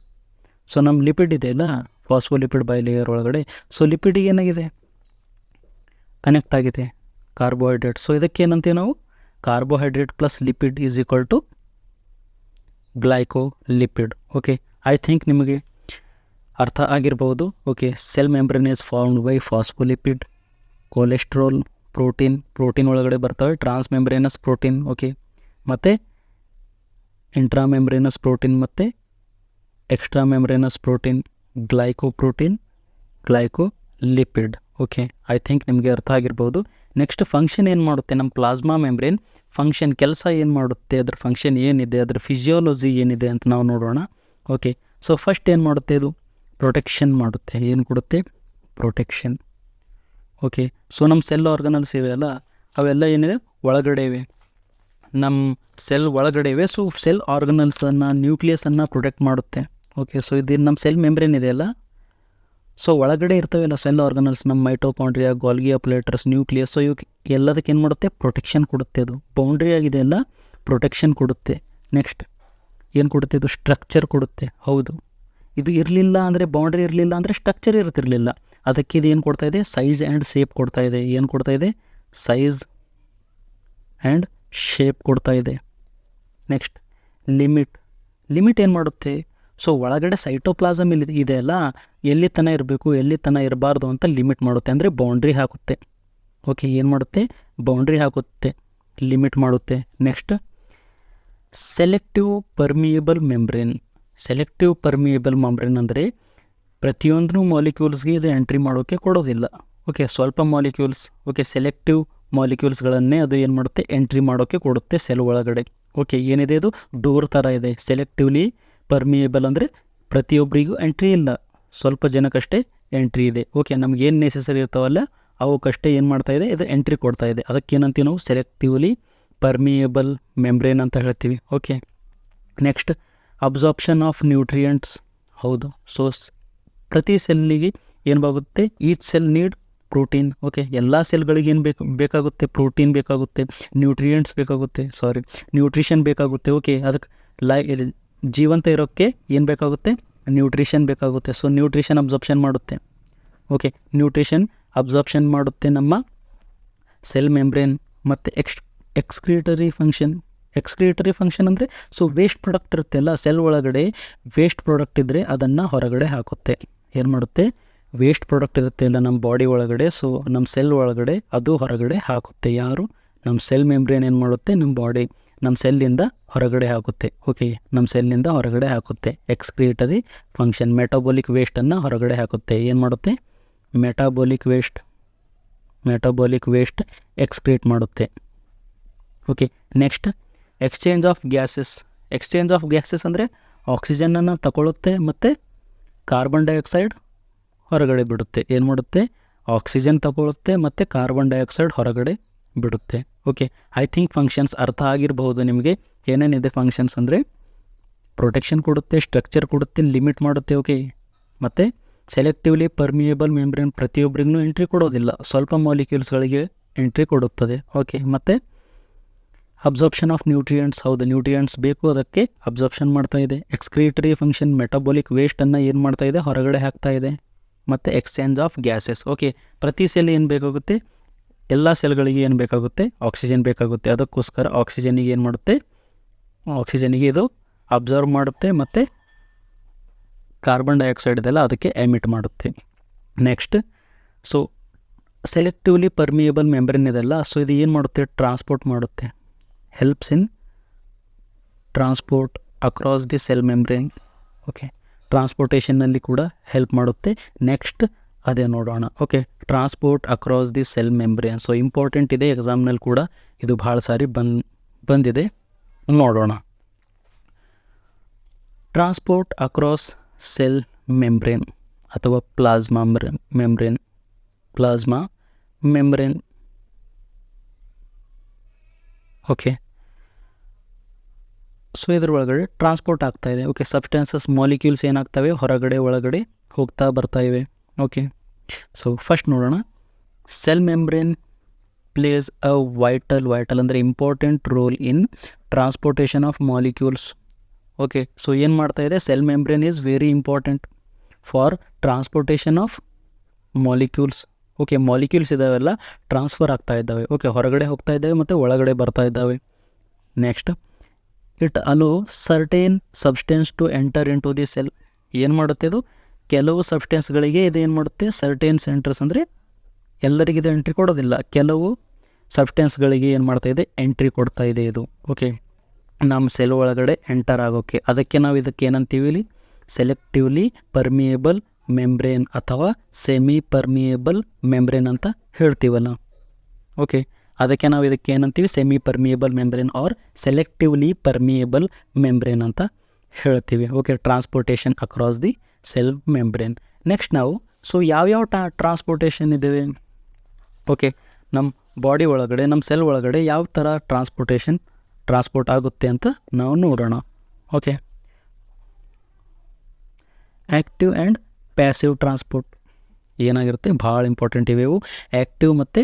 ಸೊ ನಮ್ಮ ಲಿಪಿಡ್ ಇದೆಯಲ್ಲ, ಫಾಸ್ಫೋಲಿಪಿಡ್ ಬೈಲೇಯರ್ ಒಳಗಡೆ, ಸೊ ಲಿಪಿಡಿಗೆ ಏನಾಗಿದೆ, ಕನೆಕ್ಟ್ ಆಗಿದೆ ಕಾರ್ಬೋಹೈಡ್ರೇಟ್. ಸೊ ಇದಕ್ಕೇನಂತೀವಿ ನಾವು, carbohydrate plus lipid is equal to glycolipid. Okay, I think ನಿಮಗೆ ಅರ್ಥ ಆಗಿರ್ಬೋದು. Okay, cell membrane is formed by phospholipid, cholesterol, protein ಒಳಗಡೆ ಬರ್ತವೆ, ಟ್ರಾನ್ಸ್ ಮೆಂಬ್ರೇನಸ್ ಪ್ರೋಟೀನ್. ಓಕೆ, ಮತ್ತು ಇಂಟ್ರಾ ಮೆಂಬ್ರೇನಸ್ ಪ್ರೋಟೀನ್ ಮತ್ತು extra membranous protein, glycoprotein, glycolipid. Okay, I think ನಿಮಗೆ ಅರ್ಥ ಆಗಿರ್ಬೋದು. ನೆಕ್ಸ್ಟ್ ಫಂಕ್ಷನ್ ಏನು ಮಾಡುತ್ತೆ, ನಮ್ಮ ಪ್ಲಾಸ್ಮಾ ಮೆಂಬ್ರೇನ್ ಫಂಕ್ಷನ್, ಕೆಲಸ ಏನು ಮಾಡುತ್ತೆ, ಅದ್ರ ಫಂಕ್ಷನ್ ಏನಿದೆ, ಅದ್ರ ಫಿಸಿಯಾಲಜಿ ಏನಿದೆ ಅಂತ ನಾವು ನೋಡೋಣ. ಓಕೆ, ಸೊ ಫಸ್ಟ್ ಏನು ಮಾಡುತ್ತೆ, ಇದು ಪ್ರೊಟೆಕ್ಷನ್ ಮಾಡುತ್ತೆ. ಏನು ಕೊಡುತ್ತೆ, ಪ್ರೊಟೆಕ್ಷನ್. ಓಕೆ, ಸೊ ನಮ್ಮ ಸೆಲ್ ಆರ್ಗನಲ್ಸ್ ಇವೆಯಲ್ಲ, ಅವೆಲ್ಲ ಏನಿದೆ, ಒಳಗಡೆ ಇವೆ, ನಮ್ಮ ಸೆಲ್ ಒಳಗಡೆ ಇವೆ. ಸೊ ಸೆಲ್ ಆರ್ಗನಲ್ಸನ್ನು, ನ್ಯೂಕ್ಲಿಯಸನ್ನು ಪ್ರೊಟೆಕ್ಟ್ ಮಾಡುತ್ತೆ. ಓಕೆ, ಸೊ ಇದು ನಮ್ಮ ಸೆಲ್ ಮೆಂಬ್ರೇನ್ ಇದೆಯಲ್ಲ, ಸೊ ಒಳಗಡೆ ಇರ್ತವೆಲ್ಲ ಸೆಲ್ ಆರ್ಗನಲ್ಸ್, ನಮ್ಮ ಮೈಟೋಕಾಂಡ್ರಿಯಾ, ಗಾಲ್ಗಿ ಅಪ್ಲೇಟರ್ಸ್, ನ್ಯೂಕ್ಲಿಯಸ್. ಸೊ ಇವಕ್ಕೆ ಎಲ್ಲದಕ್ಕೆ ಏನು ಮಾಡುತ್ತೆ, ಪ್ರೊಟೆಕ್ಷನ್ ಕೊಡುತ್ತೆ. ಅದು ಬೌಂಡ್ರಿ ಆಗಿದೆ ಅಲ್ಲ, ಪ್ರೊಟೆಕ್ಷನ್ ಕೊಡುತ್ತೆ. ನೆಕ್ಸ್ಟ್ ಏನು ಕೊಡುತ್ತೆ, ಇದು ಸ್ಟ್ರಕ್ಚರ್ ಕೊಡುತ್ತೆ. ಹೌದು, ಇದು ಇರಲಿಲ್ಲ ಅಂದರೆ, ಬೌಂಡ್ರಿ ಇರಲಿಲ್ಲ ಅಂದರೆ ಸ್ಟ್ರಕ್ಚರ್ ಇರ್ತಿರಲಿಲ್ಲ. ಅದಕ್ಕೆ ಇದು ಏನು ಕೊಡ್ತಾ ಇದೆ, ಸೈಜ್ ಆ್ಯಂಡ್ ಶೇಪ್ ಕೊಡ್ತಾ ಇದೆ. ಏನು ಕೊಡ್ತಾ ಇದೆ, ಸೈಜ್ ಆ್ಯಂಡ್ ಶೇಪ್ ಕೊಡ್ತಾ ಇದೆ. ನೆಕ್ಸ್ಟ್ ಲಿಮಿಟ್ ಏನು ಮಾಡುತ್ತೆ, ಸೊ ಒಳಗಡೆ ಸೈಟೋಪ್ಲಾಸಮ್ ಇದೆ ಅಲ್ಲ, ಎಲ್ಲಿ ತನಕ ಇರಬೇಕು, ಎಲ್ಲಿ ತನಕ ಇರಬಾರ್ದು ಅಂತ ಲಿಮಿಟ್ ಮಾಡುತ್ತೆ, ಅಂದರೆ ಬೌಂಡ್ರಿ ಹಾಕುತ್ತೆ. ಓಕೆ, ಏನು ಮಾಡುತ್ತೆ, ಬೌಂಡ್ರಿ ಹಾಕುತ್ತೆ, ಲಿಮಿಟ್ ಮಾಡುತ್ತೆ. Next selective permeable membrane. Selective permeable membrane ಅಂದರೆ ಪ್ರತಿಯೊಂದು ಮಾಲಿಕ್ಯೂಲ್ಸ್ಗೆ ಇದು ಎಂಟ್ರಿ ಮಾಡೋಕ್ಕೆ ಕೊಡೋದಿಲ್ಲ. ಓಕೆ, ಸ್ವಲ್ಪ ಮಾಲಿಕ್ಯೂಲ್ಸ್, ಓಕೆ, ಸೆಲೆಕ್ಟಿವ್ ಮಾಲಿಕ್ಯೂಲ್ಸ್ಗಳನ್ನೇ ಅದು ಏನು ಮಾಡುತ್ತೆ, ಎಂಟ್ರಿ ಮಾಡೋಕ್ಕೆ ಕೊಡುತ್ತೆ ಸೆಲ್ ಒಳಗಡೆ. ಓಕೆ, ಏನಿದೆ, ಇದು ಡೋರ್ ಥರ ಇದೆ. ಸೆಲೆಕ್ಟಿವ್ಲಿ ಪರ್ಮಿಯೇಬಲ್ ಅಂದರೆ ಪ್ರತಿಯೊಬ್ಬರಿಗೂ ಎಂಟ್ರಿ ಇಲ್ಲ, ಸ್ವಲ್ಪ ಜನಕ್ಕಷ್ಟೇ ಎಂಟ್ರಿ ಇದೆ. ಓಕೆ, ನಮಗೇನು ನೆಸೆಸರಿ ಇರ್ತಾವಲ್ಲ ಅವಕ್ಕಷ್ಟೇ ಏನು ಮಾಡ್ತಾ ಇದೆ, ಇದು ಎಂಟ್ರಿ ಕೊಡ್ತಾ ಇದೆ. ಅದಕ್ಕೇನಂತೀವಿ ನಾವು, ಸೆಲೆಕ್ಟಿವ್ಲಿ ಪರ್ಮಿಯೇಬಲ್ ಮೆಂಬ್ರೇನ್ ಅಂತ ಹೇಳ್ತೀವಿ. Okay, next absorption of nutrients. ಹೌದು, ಸೊ ಪ್ರತಿ ಸೆಲ್ಲಿಗೆ ಏನು ಬಾಗುತ್ತೆ, each cell need protein. Okay, ಎಲ್ಲ ಸೆಲ್ಗಳಿಗೆ ಏನು ಬೇಕಾಗುತ್ತೆ, ಪ್ರೋಟೀನ್ ಬೇಕಾಗುತ್ತೆ, ನ್ಯೂಟ್ರಿಷನ್ ಬೇಕಾಗುತ್ತೆ. ಓಕೆ, ಅದಕ್ಕೆ ಜೀವಂತ ಇರೋಕ್ಕೆ ಏನು ಬೇಕಾಗುತ್ತೆ, ನ್ಯೂಟ್ರಿಷನ್ ಬೇಕಾಗುತ್ತೆ. ಸೊ ನ್ಯೂಟ್ರಿಷನ್ ಅಬ್ಸಾರ್ಪ್ಷನ್ ಮಾಡುತ್ತೆ. ಓಕೆ, ನ್ಯೂಟ್ರಿಷನ್ ಅಬ್ಸಾರ್ಪ್ಷನ್ ಮಾಡುತ್ತೆ ನಮ್ಮ ಸೆಲ್ ಮೆಂಬ್ರೇನ್. ಮತ್ತು ಎಕ್ಸ್ಕ್ರೀಟರಿ ಫಂಕ್ಷನ್ ಅಂದರೆ, ಸೊ ವೇಸ್ಟ್ ಪ್ರಾಡಕ್ಟ್ ಇರುತ್ತೆಲ್ಲ ಸೆಲ್ ಒಳಗಡೆ, ವೇಸ್ಟ್ ಪ್ರಾಡಕ್ಟ್ ಇದ್ದರೆ ಅದನ್ನು ಹೊರಗಡೆ ಹಾಕುತ್ತೆ. ಏನು ಮಾಡುತ್ತೆ, ವೇಸ್ಟ್ ಪ್ರಾಡಕ್ಟ್ ಇರುತ್ತೆ ಇಲ್ಲ ನಮ್ಮ ಬಾಡಿ ಒಳಗಡೆ, ಸೊ ನಮ್ಮ ಸೆಲ್ ಒಳಗಡೆ ಅದು ಹೊರಗಡೆ ಹಾಕುತ್ತೆ. ಯಾರು, ನಮ್ಮ ಸೆಲ್ ಮೆಂಬ್ರೇನ್ ಏನು ಮಾಡುತ್ತೆ, ನಮ್ಮ ಸೆಲ್ಲಿಂದ ಹೊರಗಡೆ ಹಾಕುತ್ತೆ. ಓಕೆ, ನಮ್ಮ ಸೆಲ್ಲಿಂದ ಹೊರಗಡೆ ಹಾಕುತ್ತೆ. ಎಕ್ಸ್ಕ್ರೀಟರಿ ಫಂಕ್ಷನ್, ಮೆಟಾಬೋಲಿಕ್ ವೇಸ್ಟನ್ನು ಹೊರಗಡೆ ಹಾಕುತ್ತೆ. ಏನು ಮಾಡುತ್ತೆ, ಮೆಟಾಬೋಲಿಕ್ ವೇಸ್ಟ್ ಎಕ್ಸ್ಕ್ರೀಟ್ ಮಾಡುತ್ತೆ. Okay, next exchange of gases ಅಂದರೆ ಆಕ್ಸಿಜನನ್ನು ತಗೊಳ್ಳುತ್ತೆ ಮತ್ತು ಕಾರ್ಬನ್ ಡೈಆಕ್ಸೈಡ್ ಹೊರಗಡೆ ಬಿಡುತ್ತೆ. ಏನು ಮಾಡುತ್ತೆ, ಆಕ್ಸಿಜನ್ ತಗೊಳ್ಳುತ್ತೆ ಮತ್ತು ಕಾರ್ಬನ್ ಡೈಆಕ್ಸೈಡ್ ಹೊರಗಡೆ ಬಿಡುತ್ತೆ. ಓಕೆ, ಐ ಥಿಂಕ್ ಫಂಕ್ಷನ್ಸ್ ಅರ್ಥ ಆಗಿರಬಹುದು ನಿಮಗೆ. ಏನೇನಿದೆ ಫಂಕ್ಷನ್ಸ್ ಅಂದರೆ, ಪ್ರೊಟೆಕ್ಷನ್ ಕೊಡುತ್ತೆ, ಸ್ಟ್ರಕ್ಚರ್ ಕೊಡುತ್ತೆ, ಲಿಮಿಟ್ ಮಾಡುತ್ತೆ. ಓಕೆ, ಮತ್ತು ಸೆಲೆಕ್ಟಿವ್ಲಿ ಪರ್ಮಿಯೇಬಲ್ ಮೆಂಬ್ರೇನ್ ಪ್ರತಿಯೊಬ್ಬರಿಗೂ ಎಂಟ್ರಿ ಕೊಡೋದಿಲ್ಲ, ಸ್ವಲ್ಪ ಮಾಲಿಕ್ಯೂಲ್ಸ್ಗಳಿಗೆ ಎಂಟ್ರಿ ಕೊಡುತ್ತದೆ. ಓಕೆ, ಮತ್ತು ಅಬ್ಸಾರ್ಪ್ಷನ್ ಆಫ್ ನ್ಯೂಟ್ರಿಯೆಂಟ್ಸ್. ಹೌದು, ನ್ಯೂಟ್ರಿಯೆಂಟ್ಸ್ ಬೇಕು, ಅದಕ್ಕೆ ಅಬ್ಸಾರ್ಪ್ಷನ್ ಮಾಡ್ತಾ ಇದೆ. ಎಕ್ಸ್ಕ್ರೀಟರಿ ಫಂಕ್ಷನ್, ಮೆಟಾಬೋಲಿಕ್ ವೇಸ್ಟನ್ನು ಏನು ಮಾಡ್ತಾ ಇದೆ, ಹೊರಗಡೆ ಹಾಕ್ತಾ ಇದೆ. ಮತ್ತು ಎಕ್ಸ್ಚೇಂಜ್ ಆಫ್ ಗ್ಯಾಸಸ್. ಓಕೆ, ಪ್ರತಿ ಸೆಲ್ ಏನು ಬೇಕಾಗುತ್ತೆ, ಎಲ್ಲ ಸೆಲ್ಗಳಿಗೆ ಏನು ಬೇಕಾಗುತ್ತೆ, ಆಕ್ಸಿಜನ್ ಬೇಕಾಗುತ್ತೆ. ಅದಕ್ಕೋಸ್ಕರ ಆಕ್ಸಿಜನಿಗೆ ಏನು ಮಾಡುತ್ತೆ, ಆಕ್ಸಿಜನಿಗೆ ಇದು ಅಬ್ಸರ್ವ್ ಮಾಡುತ್ತೆ ಮತ್ತು ಕಾರ್ಬನ್ ಡೈಆಕ್ಸೈಡ್ ಇದೆಲ್ಲ ಅದಕ್ಕೆ ಎಮಿಟ್ ಮಾಡುತ್ತೆ. Next, so selectively permeable membrane ಇದೆಲ್ಲ, ಸೊ ಇದು ಏನು ಮಾಡುತ್ತೆ, ಟ್ರಾನ್ಸ್ಪೋರ್ಟ್ ಮಾಡುತ್ತೆ, helps in transport across the cell membrane. Okay, ಟ್ರಾನ್ಸ್ಪೋರ್ಟೇಷನ್ನಲ್ಲಿ ಕೂಡ ಹೆಲ್ಪ್ ಮಾಡುತ್ತೆ. ನೆಕ್ಸ್ಟ್ ಅದೇ ನೋಡೋಣ. Okay, transport across the cell membrane. So important ಇದೆ, ಎಕ್ಸಾಮ್ನಲ್ಲಿ ಕೂಡ ಇದು ಭಾಳ ಸಾರಿ ಬಂದಿದೆ, ನೋಡೋಣ. ಟ್ರಾನ್ಸ್ಪೋರ್ಟ್ ಅಕ್ರಾಸ್ ಸೆಲ್ ಮೆಂಬ್ರೇನ್ ಅಥವಾ ಪ್ಲಾಸ್ಮಾ ಮೆಂಬ್ರೇನ್. ಓಕೆ, ಸೊ ಇದ್ರ ಒಳಗಡೆ ಟ್ರಾನ್ಸ್ಪೋರ್ಟ್ ಆಗ್ತಾಯಿದೆ. ಓಕೆ, ಸಬ್ಸ್ಟೆನ್ಸಸ್ ಮಾಲಿಕ್ಯೂಲ್ಸ್ ಏನಾಗ್ತವೆ, ಹೊರಗಡೆ ಒಳಗಡೆ ಹೋಗ್ತಾ ಬರ್ತಾ ಇವೆ. ಓಕೆ, ಸೊ ಫಸ್ಟ್ ನೋಡೋಣ. Cell membrane places a vital ಅಂದರೆ important role in transportation of molecules. Okay, so ಏನು ಮಾಡ್ತಾ ಇದೆ, cell membrane is very important for transportation of molecules. Okay, molecules ಇದಾವೆಲ್ಲ ಟ್ರಾನ್ಸ್ಫರ್ ಆಗ್ತಾ ಇದ್ದಾವೆ. ಓಕೆ, ಹೊರಗಡೆ ಹೋಗ್ತಾ ಇದ್ದಾವೆ ಮತ್ತು ಒಳಗಡೆ ಬರ್ತಾ ಇದ್ದಾವೆ. Next, it allow certain substance to enter in to the cell. ಏನು ಮಾಡುತ್ತೆ ಇದು, ಕೆಲವು ಸಬ್ಸ್ಟೆನ್ಸ್ಗಳಿಗೆ ಇದು ಏನು ಮಾಡುತ್ತೆ, ಸರ್ಟೇನ್ ಸೆಂಟರ್ಸ್ ಅಂದರೆ ಎಲ್ಲರಿಗೂ ಇದು ಎಂಟ್ರಿ ಕೊಡೋದಿಲ್ಲ, ಕೆಲವು ಸಬ್ಸ್ಟೆನ್ಸ್ಗಳಿಗೆ ಏನು ಮಾಡ್ತಾ ಇದೆ, ಎಂಟ್ರಿ ಕೊಡ್ತಾ ಇದೆ ಇದು. ಓಕೆ, ನಮ್ಮ ಸೆಲ್ ಒಳಗಡೆ ಎಂಟರ್ ಆಗೋಕ್ಕೆ. ಅದಕ್ಕೆ ನಾವು ಇದಕ್ಕೆ ಏನಂತೀವಿ ಇಲ್ಲಿ, ಸೆಲೆಕ್ಟಿವ್ಲಿ ಪರ್ಮಿಯೇಬಲ್ ಮೆಂಬ್ರೇನ್ ಅಥವಾ ಸೆಮಿ ಪರ್ಮಿಯೇಬಲ್ ಮೆಂಬ್ರೇನ್ ಅಂತ ಹೇಳ್ತೀವಲ್ಲ. ಓಕೆ, ಅದಕ್ಕೆ ನಾವು ಇದಕ್ಕೆ ಏನಂತೀವಿ, semi permeable membrane or selectively permeable membrane ಅಂತ ಹೇಳ್ತೀವಿ. Okay, transportation across the cell membrane. Next ನಾವು, ಸೊ ಯಾವ್ಯಾವ ಟ್ರಾನ್ಸ್ಪೋರ್ಟೇಷನ್ ಇದ್ದೇವೆ. ಓಕೆ, ನಮ್ಮ ಬಾಡಿ ಒಳಗಡೆ, ನಮ್ಮ ಸೆಲ್ ಒಳಗಡೆ ಯಾವ ಥರ ಟ್ರಾನ್ಸ್ಪೋರ್ಟ್ ಆಗುತ್ತೆ ಅಂತ ನಾವು ನೋಡೋಣ. Okay, active and passive transport ಏನಾಗಿರುತ್ತೆ, ಭಾಳ ಇಂಪಾರ್ಟೆಂಟ್ ಇವೆವು, ಆ್ಯಕ್ಟಿವ್ ಮತ್ತು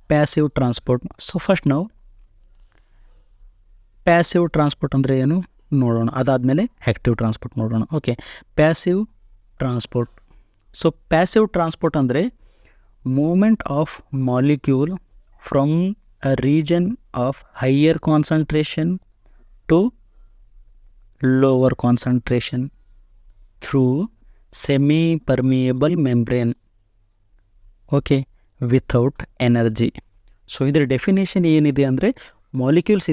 ಪ್ಯಾಸಿವ್ ಟ್ರಾನ್ಸ್ಪೋರ್ಟ್. ಸೊ ಫಸ್ಟ್ ನಾವು ಪ್ಯಾಸಿವ್ ಟ್ರಾನ್ಸ್ಪೋರ್ಟ್ ಅಂದರೆ ಏನು ನೋಡೋಣ, ಅದಾದಮೇಲೆ ಆ್ಯಕ್ಟಿವ್ ಟ್ರಾನ್ಸ್ಪೋರ್ಟ್ ನೋಡೋಣ. Okay, passive transport. So passive transport ಅಂದರೆ movement of molecule from a region of higher concentration to lower concentration through semi-permeable membrane. Okay, without energy. So ಇದರ definition ಏನಿದೆ ಅಂದರೆ, ಮಾಲಿಕ್ಯೂಲ್ಸ್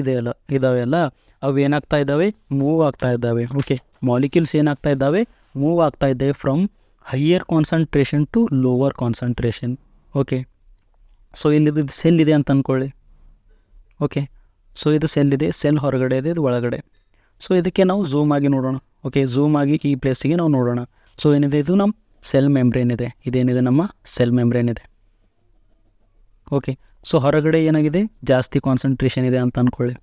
ಇದಾವೆಲ್ಲ ಅವು ಏನಾಗ್ತಾ ಇದ್ದಾವೆ, ಮೂವ್ ಆಗ್ತಾ ಇದ್ದಾವೆ. ಓಕೆ, ಮಾಲಿಕ್ಯೂಲ್ಸ್ ಏನಾಗ್ತಾ ಇದ್ದಾವೆ, ಮೂವ್ ಆಗ್ತಾ ಇದ್ದಾವೆ from higher concentration to lower concentration. Okay, so ಇಲ್ಲಿದ್ದು ಸೆಲ್ ಇದೆ ಅಂತ ಅಂದ್ಕೊಳ್ಳಿ. ಓಕೆ, ಸೊ ಇದು ಸೆಲ್ ಇದೆ, ಸೆಲ್ ಹೊರಗಡೆ ಇದೆ, ಇದು ಒಳಗಡೆ. ಸೊ ಇದಕ್ಕೆ ನಾವು ಝೂಮ್ ಆಗಿ ನೋಡೋಣ. ಓಕೆ, ಝೂಮ್ ಆಗಿ ಈ ಪ್ಲೇಸಿಗೆ ನಾವು ನೋಡೋಣ. ಸೊ ಏನಿದೆ, ಇದು ನಮ್ಮ ಸೆಲ್ ಮೆಂಬ್ರೇನ್ ಇದೆ, ಇದೇನಿದೆ ನಮ್ಮ ಸೆಲ್ ಮೆಂಬ್ರೇನ್ ಇದೆ. ಓಕೆ, ಸೊ ಹೊರಗಡೆ ಏನಾಗಿದೆ, ಜಾಸ್ತಿ ಕಾನ್ಸಂಟ್ರೇಷನ್ ಇದೆ ಅಂತ ಅಂದ್ಕೊಳ್ಳಿ.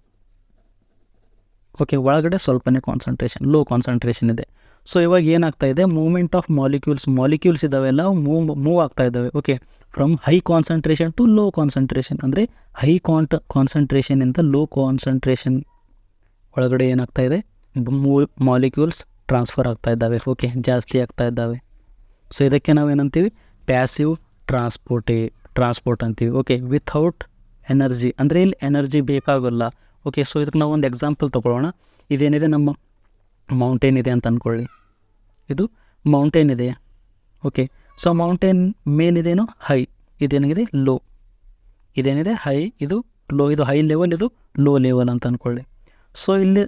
ಓಕೆ, ಒಳಗಡೆ ಸ್ವಲ್ಪನೇ ಕಾನ್ಸಂಟ್ರೇಷನ್, ಲೋ ಕಾನ್ಸಂಟ್ರೇಷನ್ ಇದೆ. ಸೊ ಇವಾಗ ಏನಾಗ್ತಾ ಇದೆ, ಮೂವ್ಮೆಂಟ್ ಆಫ್ ಮಾಲಿಕ್ಯೂಲ್ಸ್ ಇದ್ದಾವೆಲ್ಲ ಮೂವ್ ಆಗ್ತಾ ಇದ್ದಾವೆ. Okay, from high concentration to low concentration, ಅಂದರೆ ಹೈ ಕಾನ್ಸಂಟ್ರೇಷನಿಂದ ಲೋ ಕಾನ್ಸಂಟ್ರೇಷನ್ ಒಳಗಡೆ ಏನಾಗ್ತಾ ಇದೆ, ಮಾಲಿಕ್ಯೂಲ್ಸ್ ಟ್ರಾನ್ಸ್ಫರ್ ಆಗ್ತಾ ಇದ್ದಾವೆ. ಓಕೆ, ಜಾಸ್ತಿ ಆಗ್ತಾ ಇದ್ದಾವೆ. ಸೊ ಇದಕ್ಕೆ ನಾವು ಏನಂತೀವಿ, ಪ್ಯಾಸಿವ್ ಟ್ರಾನ್ಸ್ಪೋರ್ಟ್ ಅಂತೀವಿ. ಓಕೆ, ವಿಥೌಟ್ ಎನರ್ಜಿ ಅಂದರೆ ಇಲ್ಲಿ ಎನರ್ಜಿ ಬೇಕಾಗೋಲ್ಲ. ಓಕೆ, ಸೊ ಇದಕ್ಕೆ ನಾವು ಒಂದು ಎಕ್ಸಾಂಪಲ್ ತೊಗೊಳ್ಳೋಣ. ಇದೇನಿದೆ, ನಮ್ಮ ಮೌಂಟೇನ್ ಇದೆ ಅಂತ ಅಂದ್ಕೊಳ್ಳಿ. ಇದು ಮೌಂಟೇನ್ ಇದೆ. ಓಕೆ, ಸೊ ಮೌಂಟೇನ್ ಮೇಲಿದೇನು ಹೈ, ಇದೇನಿದೆ ಲೋ, ಇದೇನಿದೆ ಹೈ, ಇದು ಲೋ, ಇದು ಹೈ ಲೆವೆಲ್, ಇದು ಲೋ ಲೆವೆಲ್ ಅಂತ ಅಂದ್ಕೊಳ್ಳಿ. ಸೊ ಇಲ್ಲಿ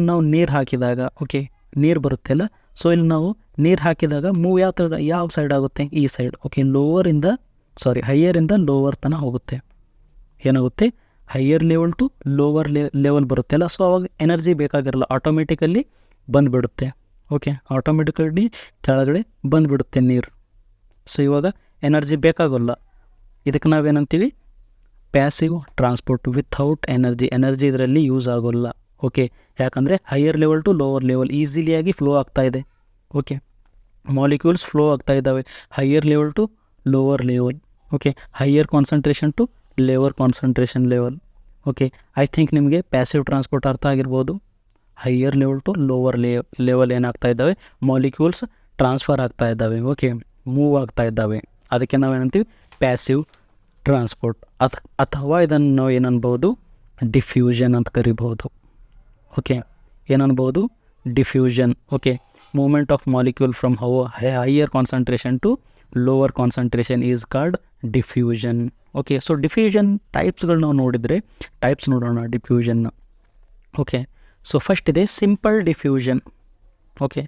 ನಾವು ನೀರು ಹಾಕಿದಾಗ, ಓಕೆ, ನೀರು ಬರುತ್ತೆ ಅಲ್ಲ. ಸೊ ಇಲ್ಲಿ ನಾವು ನೀರು ಹಾಕಿದಾಗ ಮೂವ್ ಯಾವ ಸೈಡ್ ಆಗುತ್ತೆ, ಈ ಸೈಡ್. ಓಕೆ, ಹೈಯರಿಂದ ಲೋವರ್ ತನಕ ಹೋಗುತ್ತೆ. ಏನಾಗುತ್ತೆ, higher level to lower level ಬರುತ್ತೆ ಅಲ್ಲ. ಸೊ ಅವಾಗ ಎನರ್ಜಿ ಬೇಕಾಗಿರಲ್ಲ, ಆಟೋಮೆಟಿಕಲ್ಲಿ ಬಂದುಬಿಡುತ್ತೆ. ಓಕೆ, ಆಟೋಮೆಟಿಕಲಿ ಕೆಳಗಡೆ ಬಂದುಬಿಡುತ್ತೆ ನೀರು. ಸೊ ಇವಾಗ ಎನರ್ಜಿ ಬೇಕಾಗೋಲ್ಲ. ಇದಕ್ಕೆ ನಾವೇನಂತೀವಿ, ಪ್ಯಾಸಿವ್ ಟ್ರಾನ್ಸ್ಪೋರ್ಟ್ ವಿಥೌಟ್ ಎನರ್ಜಿ ಇದರಲ್ಲಿ ಯೂಸ್ ಆಗೋಲ್ಲ. ಓಕೆ, ಯಾಕಂದರೆ higher level to lower level ಈಸಿಲಿಯಾಗಿ ಫ್ಲೋ ಆಗ್ತಾ ಇದೆ. ಓಕೆ, ಮಾಲಿಕ್ಯೂಲ್ಸ್ ಫ್ಲೋ ಆಗ್ತಾ ಇದ್ದಾವೆ higher level to lower level. Okay, higher concentration to lower concentration level. Okay, I think ನಿಮಗೆ ಪ್ಯಾಸಿವ್ ಟ್ರಾನ್ಸ್ಪೋರ್ಟ್ ಅರ್ಥ ಆಗಿರ್ಬೋದು. Higher level to lower level ಏನಾಗ್ತಾ ಇದ್ದಾವೆ, ಮಾಲಿಕ್ಯೂಲ್ಸ್ ಟ್ರಾನ್ಸ್ಫರ್ ಆಗ್ತಾ ಇದ್ದಾವೆ. ಓಕೆ, ಮೂವ್ ಆಗ್ತಾ ಇದ್ದಾವೆ. ಅದಕ್ಕೆ ನಾವೇನಂತೀವಿ, ಪ್ಯಾಸಿವ್ ಟ್ರಾನ್ಸ್ಪೋರ್ಟ್. ಅಥವಾ ಇದನ್ನು ನಾವು ಏನನ್ಬೋದು, ಡಿಫ್ಯೂಷನ್ ಅಂತ ಕರಿಬಹುದು. ಓಕೆ, ಏನನ್ಬೋದು, diffusion. Okay, movement of molecule from higher concentration to lower concentration is called diffusion. Okay, so diffusion ಟೈಪ್ಸ್ಗಳು ನಾವು ನೋಡಿದರೆ, ಟೈಪ್ಸ್ ನೋಡೋಣ ಡಿಫ್ಯೂಷನ್ನ. ಓಕೆ, ಸೊ ಫಸ್ಟ್ ಇದೆ ಸಿಂಪಲ್ ಡಿಫ್ಯೂಷನ್. ಓಕೆ,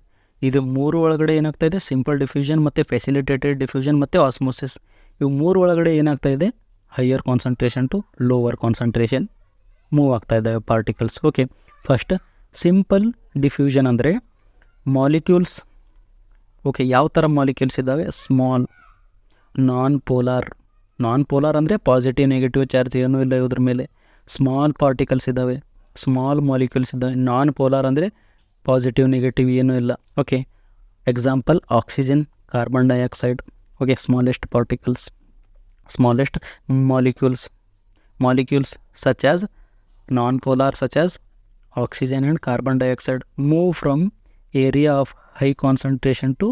ಇದು ಮೂರು ಒಳಗಡೆ ಏನಾಗ್ತಾ ಇದೆ, ಸಿಂಪಲ್ ಡಿಫ್ಯೂಷನ್ ಮತ್ತು ಫೆಸಿಲಿಟೇಟೆಡ್ ಡಿಫ್ಯೂಷನ್ ಮತ್ತು ಆಸ್ಮೋಸಿಸ್. ಇವು ಮೂರು ಒಳಗಡೆ ಏನಾಗ್ತಾ ಇದೆ, higher concentration to lower concentration move ಆಗ್ತಾ ಇದ್ದಾವೆ particles. Okay, first simple diffusion ಅಂದರೆ ಮಾಲಿಕ್ಯೂಲ್ಸ್. ಓಕೆ, ಯಾವ ಥರ ಮಾಲಿಕ್ಯೂಲ್ಸ್ ಇದ್ದಾವೆ, ಸ್ಮಾಲ್ ನಾನ್ ಪೋಲಾರ್ ಅಂದರೆ ಪಾಸಿಟಿವ್ ನೆಗೆಟಿವ್ ಚಾರ್ಜ್ ಏನೂ ಇಲ್ಲ ಇದ್ರ ಮೇಲೆ. ಸ್ಮಾಲ್ ಪಾರ್ಟಿಕಲ್ಸ್ ಇದ್ದಾವೆ, ಸ್ಮಾಲ್ ಮಾಲಿಕ್ಯೂಲ್ಸ್ ಇದ್ದಾವೆ. ನಾನ್ ಪೋಲಾರ್ ಅಂದರೆ ಪಾಸಿಟಿವ್ ನೆಗೆಟಿವ್ ಏನೂ ಇಲ್ಲ. Okay, example oxygen, carbon dioxide. Okay, smallest particles, smallest molecules such as non-polar such as oxygen and carbon dioxide move from area of high concentration to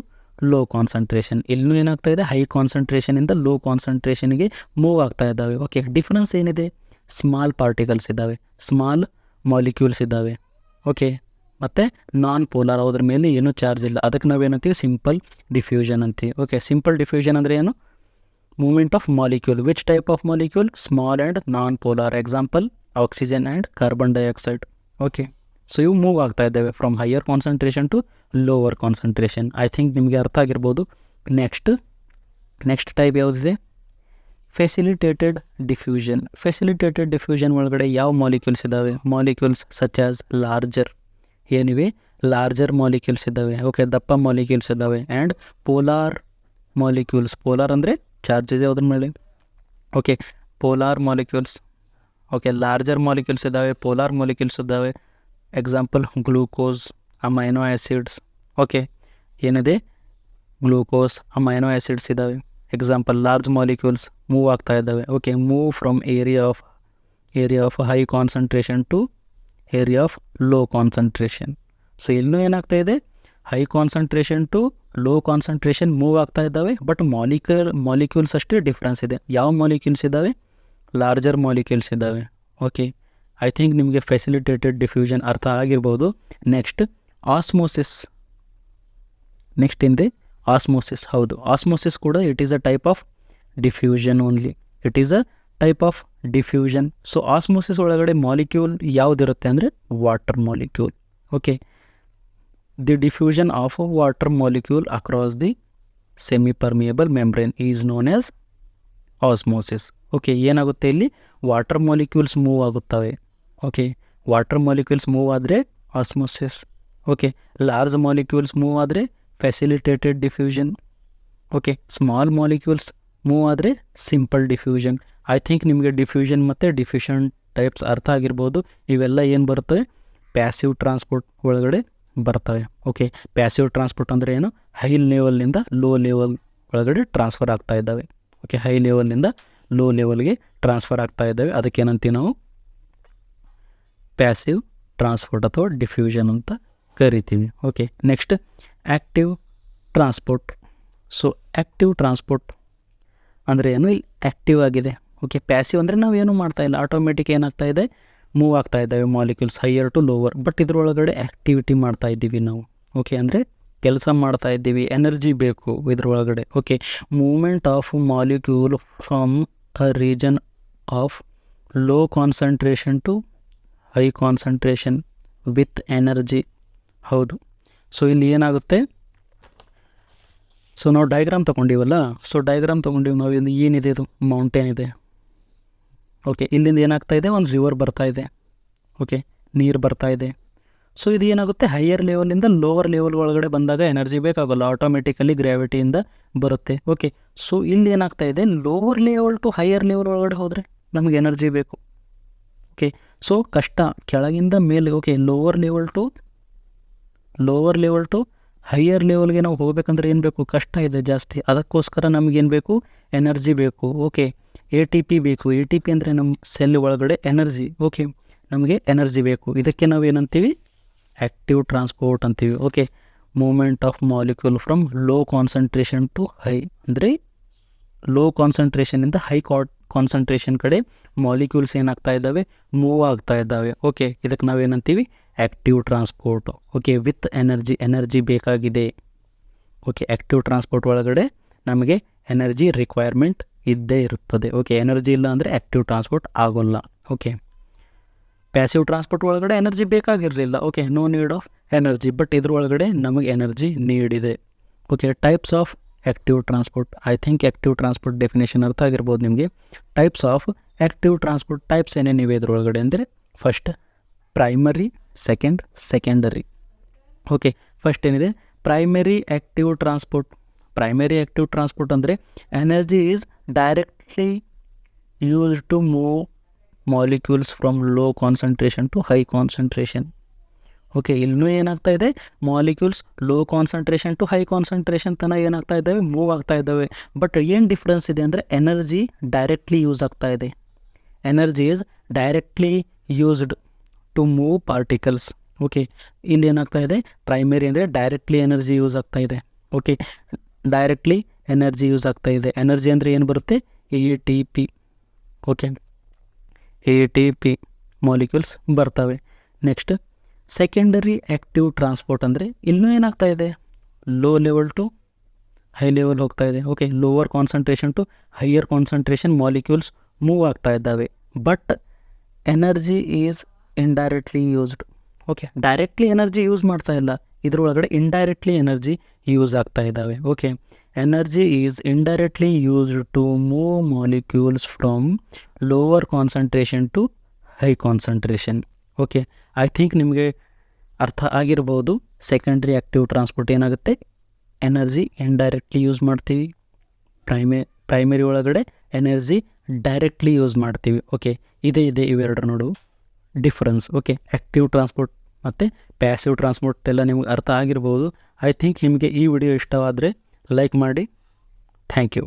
low concentration. ಇಲ್ಲೂ ಏನಾಗ್ತಾ ಇದೆ, high ಕಾನ್ಸಂಟ್ರೇಷನಿಂದ low ಕಾನ್ಸಂಟ್ರೇಷನ್ಗೆ move ಆಗ್ತಾ ಇದ್ದಾವೆ. Okay, difference ಏನಿದೆ, small particles ಇದ್ದಾವೆ, small molecules ಇದ್ದಾವೆ. ಓಕೆ, ಮತ್ತು ನಾನ್ ಪೋಲಾರ್, ಅದ್ರ ಮೇಲೆ ಏನೂ ಚಾರ್ಜ್ ಇಲ್ಲ. ಅದಕ್ಕೆ ನಾವೇನಂತೀವಿ, ಸಿಂಪಲ್ ಡಿಫ್ಯೂಷನ್ ಅಂತೀವಿ. ಓಕೆ, ಸಿಂಪಲ್ ಡಿಫ್ಯೂಷನ್ ಅಂದರೆ ಏನು, movement of molecule. Which type of molecule, small and non polar. Example oxygen and carbon dioxide. Okay, so ಇವು ಮೂವ್ ಆಗ್ತಾ ಇದ್ದಾವೆ from higher concentration to lower concentration. I think ನಿಮಗೆ ಅರ್ಥ ಆಗಿರ್ಬೋದು. Next type ಯಾವುದಿದೆ, facilitated diffusion. Facilitated diffusion ಒಳಗಡೆ ಯಾವ molecules ಇದ್ದಾವೆ, ಮಾಲಿಕ್ಯೂಲ್ಸ್ ಸಚ್ ಆಸ್ ಲಾರ್ಜರ್, ಏನಿವೆ ಲಾರ್ಜರ್ ಮಾಲಿಕ್ಯೂಲ್ಸ್ ಇದ್ದಾವೆ. ಓಕೆ, ದಪ್ಪ ಮಾಲಿಕ್ಯೂಲ್ಸ್ ಇದ್ದಾವೆ. ಆ್ಯಂಡ್ ಪೋಲಾರ್ ಮಾಲಿಕ್ಯೂಲ್ಸ್, ಪೋಲಾರ್ ಅಂದರೆ ಚಾರ್ಜ್ ಇದೆ ಅದ್ರ ಮೇಲೆ. Okay, polar molecules. Okay, larger molecules ಇದ್ದಾವೆ, ಪೋಲಾರ್ ಮಾಲಿಕ್ಯೂಲ್ಸ್ ಇದ್ದಾವೆ. Example glucose, amino acids. Okay, ಏನಿದೆ, ಗ್ಲೂಕೋಸ್, ಅಮೈನೋ ಆ್ಯಸಿಡ್ಸ್ ಇದ್ದಾವೆ. ಎಕ್ಸಾಂಪಲ್ ಲಾರ್ಜ್ ಮಾಲಿಕ್ಯೂಲ್ಸ್ ಮೂವ್ ಆಗ್ತಾ ಇದ್ದಾವೆ. Okay, move from area of high concentration to area of low concentration. So ಇಲ್ಲೂ ಏನಾಗ್ತಾ ಇದೆ, high concentration to low concentration move ಆಗ್ತಾ ಇದ್ದಾವೆ. But molecules ಅಷ್ಟೇ ಡಿಫ್ರೆನ್ಸ್ ಇದೆ. ಯಾವ ಮಾಲಿಕ್ಯೂಲ್ಸ್ ಇದ್ದಾವೆ, ಲಾರ್ಜರ್ ಮಾಲಿಕ್ಯೂಲ್ಸ್ ಇದ್ದಾವೆ. ಓಕೆ, ಐ ಥಿಂಕ್ ನಿಮಗೆ ಫೆಸಿಲಿಟೇಟೆಡ್ ಡಿಫ್ಯೂಷನ್ ಅರ್ಥ ಆಗಿರ್ಬೋದು. Next osmosis. ನೆಕ್ಸ್ಟ್ ಹಿಂದೆ ಆಸ್ಮೋಸಿಸ್. ಹೌದು, ಆಸ್ಮೋಸಿಸ್ ಕೂಡ it is a type of diffusion only. It is a type of diffusion. So osmosis ಒಳಗಡೆ ಮಾಲಿಕ್ಯೂಲ್ ಯಾವುದಿರುತ್ತೆ ಅಂದರೆ water molecule. Okay, the diffusion of a water molecule across the semi permeable membrane is known as osmosis. Okay, ಏನಾಗುತ್ತೆ ಇಲ್ಲಿ, water molecules move ಆಗುತ್ತವೆ. Okay, water molecules move ಆದರೆ osmosis. Okay, large molecules move ಆದರೆ facilitated diffusion. Okay, small molecules move ಆದರೆ simple diffusion. I think ನಿಮಗೆ diffusion ಮತ್ತು diffusion types ಅರ್ಥ ಆಗಿರ್ಬೋದು. ಇವೆಲ್ಲ ಏನು ಬರ್ತವೆ, ಪ್ಯಾಸಿವ್ ಟ್ರಾನ್ಸ್ಪೋರ್ಟ್ ಒಳಗಡೆ ಬರ್ತವೆ. ಓಕೆ, ಪ್ಯಾಸಿವ್ ಟ್ರಾನ್ಸ್ಪೋರ್ಟ್ ಅಂದರೆ ಏನು, ಹೈ ಲೆವೆಲ್ನಿಂದ ಲೋ ಲೆವೆಲ್ ಒಳಗಡೆ ಟ್ರಾನ್ಸ್ಫರ್ ಆಗ್ತಾ ಇದ್ದಾವೆ. ಓಕೆ, ಹೈ ಲೆವೆಲ್ನಿಂದ ಲೋ ಲೆವೆಲ್ಗೆ ಟ್ರಾನ್ಸ್ಫರ್ ಆಗ್ತಾ ಇದ್ದಾವೆ. ಅದಕ್ಕೇನಂತೀವಿ ನಾವು ಪ್ಯಾಸಿವ್ ಟ್ರಾನ್ಸ್ಪೋರ್ಟ್ ಅಥವಾ ಡಿಫ್ಯೂಷನ್ ಅಂತ ಕರಿತೀವಿ. Okay, next active transport. So active transport ಅಂದರೆ ಏನು, ಇಲ್ಲಿ ಆ್ಯಕ್ಟಿವ್ ಆಗಿದೆ. ಓಕೆ, ಪ್ಯಾಸಿವ್ ಅಂದರೆ ನಾವು ಏನೂ ಮಾಡ್ತಾ ಇಲ್ಲ, ಆಟೋಮೆಟಿಕ್ ಏನಾಗ್ತಾ ಇದೆ, ಮೂವ್ ಆಗ್ತಾ ಇದ್ದಾವೆ molecules higher to lower. But ಇದರೊಳಗಡೆ ಆ್ಯಕ್ಟಿವಿಟಿ ಮಾಡ್ತಾ ಇದ್ದೀವಿ ನಾವು. ಓಕೆ, ಅಂದರೆ ಕೆಲಸ ಮಾಡ್ತಾ ಇದ್ದೀವಿ, ಎನರ್ಜಿ ಬೇಕು ಇದರೊಳಗಡೆ. Okay, movement of molecule from a region of low concentration to high concentration with energy. ಹೌದು, ಸೊ ಇಲ್ಲಿ ಏನಾಗುತ್ತೆ, ಸೊ ನಾವು ಡಯಾಗ್ರಾಮ್ ತೊಗೊಂಡಿವಲ್ಲ, ಸೊ ಡಯಾಗ್ರಾಮ್ ತೊಗೊಂಡಿವಿ ನಾವು. ಇಲ್ಲಿ ಏನಿದೆ, ಇದು ಮೌಂಟೇನ್ ಇದೆ. ಓಕೆ, ಇಲ್ಲಿಂದ ಏನಾಗ್ತಾ ಇದೆ, ಒಂದು ರಿವರ್ ಬರ್ತಾ ಇದೆ. ಓಕೆ, ನೀರು ಬರ್ತಾ ಇದೆ. ಸೊ ಇದು ಏನಾಗುತ್ತೆ, ಹೈಯರ್ ಲೆವೆಲಿಂದ ಲೋವರ್ ಲೆವೆಲ್ ಒಳಗಡೆ ಬಂದಾಗ ಎನರ್ಜಿ ಬೇಕಾಗಲ್ಲ, ಆಟೋಮೆಟಿಕಲಿ ಗ್ರಾವಿಟಿಯಿಂದ ಬರುತ್ತೆ. ಓಕೆ, ಸೊ ಇಲ್ಲಿ ಏನಾಗ್ತಾ ಇದೆ, lower level to higher level ಒಳಗಡೆ ಹೋದರೆ ನಮಗೆ ಎನರ್ಜಿ ಬೇಕು. ಓಕೆ, ಸೊ ಕಷ್ಟ, ಕೆಳಗಿಂದ ಮೇಲೆ. Okay, lower level to higher ಲೆವೆಲ್ಗೆ ನಾವು ಹೋಗ್ಬೇಕಂದ್ರೆ ಏನು ಬೇಕು, ಕಷ್ಟ ಇದೆ ಜಾಸ್ತಿ. ಅದಕ್ಕೋಸ್ಕರ ನಮಗೇನು ಬೇಕು, ಎನರ್ಜಿ ಬೇಕು. ಓಕೆ, ATP ಬೇಕು. ATP ಅಂದರೆ ನಮ್ಮ ಸೆಲ್ ಒಳಗಡೆ ಎನರ್ಜಿ. ಓಕೆ, ನಮಗೆ ಎನರ್ಜಿ ಬೇಕು. ಇದಕ್ಕೆ ನಾವು ಏನಂತೀವಿ, ಆ್ಯಕ್ಟಿವ್ ಟ್ರಾನ್ಸ್ಪೋರ್ಟ್ ಅಂತೀವಿ. Okay, movement of molecule from low concentration to high, ಅಂದರೆ ಲೋ ಕಾನ್ಸಂಟ್ರೇಷನಿಂದ ಹೈ ಕಾನ್ಸಂಟ್ರೇಷನ್ ಕಡೆ ಮಾಲಿಕ್ಯೂಲ್ಸ್ ಏನಾಗ್ತಾ ಇದ್ದಾವೆ, ಮೂವ್ ಆಗ್ತಾ ಇದ್ದಾವೆ. ಓಕೆ, ಇದಕ್ಕೆ ನಾವೇನಂತೀವಿ, active transport. Okay, with energy ಬೇಕಾಗಿದೆ. ಓಕೆ, ಆ್ಯಕ್ಟಿವ್ ಟ್ರಾನ್ಸ್ಪೋರ್ಟ್ ಒಳಗಡೆ ನಮಗೆ ಎನರ್ಜಿ ರಿಕ್ವೈರ್ಮೆಂಟ್ ಇದ್ದೇ ಇರುತ್ತದೆ. ಓಕೆ, ಎನರ್ಜಿ ಇಲ್ಲ ಅಂದರೆ ಆ್ಯಕ್ಟಿವ್ ಟ್ರಾನ್ಸ್ಪೋರ್ಟ್ ಆಗೋಲ್ಲ. ಓಕೆ, ಪ್ಯಾಸಿವ್ ಟ್ರಾನ್ಸ್ಪೋರ್ಟ್ ಒಳಗಡೆ ಎನರ್ಜಿ ಬೇಕಾಗಿರಲಿಲ್ಲ. Okay, no need of energy, but ಇದ್ರೊಳಗಡೆ ನಮಗೆ ಎನರ್ಜಿ ನೀಡಿದೆ. Okay, types of active transport. I think active transport definition ಅರ್ಥ ಆಗಿರ್ಬೋದು ನಿಮಗೆ. Types of active transport types ಏನೇನಿವೆ ಇದ್ರೊಳಗಡೆ ಅಂದರೆ, first primary, secondary. Okay, first ಏನಿದೆ primary active transport. Primary active transport ಅಂದರೆ energy is directly used to move molecules from low concentration to high concentration. Okay, ಇಲ್ಲೂ ಏನಾಗ್ತಾ ಇದೆ, molecules low concentration to high concentration ತನಕ ಏನಾಗ್ತಾ ಇದ್ದಾವೆ, move ಆಗ್ತಾ ಇದ್ದಾವೆ. ಬಟ್ ಏನು ಡಿಫ್ರೆನ್ಸ್ ಇದೆ ಅಂದರೆ ಎನರ್ಜಿ ಡೈರೆಕ್ಟ್ಲಿ ಯೂಸ್ ಆಗ್ತಾ ಇದೆ. Energy is directly used to move particles. Okay, ಇಲ್ಲಿ ಏನಾಗ್ತಾ ಇದೆ, ಪ್ರೈಮರಿ ಅಂದರೆ ಡೈರೆಕ್ಟ್ಲಿ ಎನರ್ಜಿ ಯೂಸ್ ಆಗ್ತಾ ಇದೆ. ಓಕೆ, ಡೈರೆಕ್ಟ್ಲಿ ಎನರ್ಜಿ ಯೂಸ್ ಆಗ್ತಾ ಇದೆ. ಎನರ್ಜಿ ಅಂದರೆ ಏನು ಬರುತ್ತೆ, ATP. ಓಕೆ, ATP ಮಾಲಿಕ್ಯೂಲ್ಸ್ ಬರ್ತವೆ. ನೆಕ್ಸ್ಟ್ ಸೆಕೆಂಡರಿ ಆ್ಯಕ್ಟಿವ್ ಟ್ರಾನ್ಸ್ಪೋರ್ಟ್ ಅಂದರೆ ಇನ್ನೂ ಏನಾಗ್ತಾ ಇದೆ, low level to high level ಹೋಗ್ತಾ ಇದೆ. Okay, lower concentration to higher concentration molecules move ಆಗ್ತಾ ಇದ್ದಾವೆ. But energy is indirectly used. Okay, directly energy use ಮಾಡ್ತಾ ಇಲ್ಲ, ಇದರೊಳಗಡೆ ಇಂಡೈರೆಕ್ಟ್ಲಿ ಎನರ್ಜಿ ಯೂಸ್ ಆಗ್ತಾ ಇದ್ದಾವೆ. Okay, energy is indirectly used to move molecules from lower concentration to high concentration. Okay, I think ನಿಮಗೆ ಅರ್ಥ ಆಗಿರ್ಬೋದು. ಸೆಕೆಂಡ್ರಿ ಆ್ಯಕ್ಟಿವ್ ಟ್ರಾನ್ಸ್ಪೋರ್ಟ್ ಏನಾಗುತ್ತೆ, energy indirectly use ಮಾಡ್ತೀವಿ. ಪ್ರೈಮರಿ ಒಳಗಡೆ ಎನರ್ಜಿ ಡೈರೆಕ್ಟ್ಲಿ ಯೂಸ್ ಮಾಡ್ತೀವಿ. ಓಕೆ, ಇದೆ ಇವೆರಡರ ನಡುವೆ ಡಿಫ್ರೆನ್ಸ್. ಓಕೆ, ಆ್ಯಕ್ಟಿವ್ ಟ್ರಾನ್ಸ್ಪೋರ್ಟ್ ಮತ್ತು ಪ್ಯಾಸಿವ್ ಟ್ರಾನ್ಸ್ಪೋರ್ಟ್ ಎಲ್ಲ ನಿಮ್ಗೆ ಅರ್ಥ ಆಗಿರ್ಬೋದು. ಐ ಥಿಂಕ್ ನಿಮಗೆ ಈ ವಿಡಿಯೋ ಇಷ್ಟವಾದರೆ ಲೈಕ್ ಮಾಡಿ. Thank you.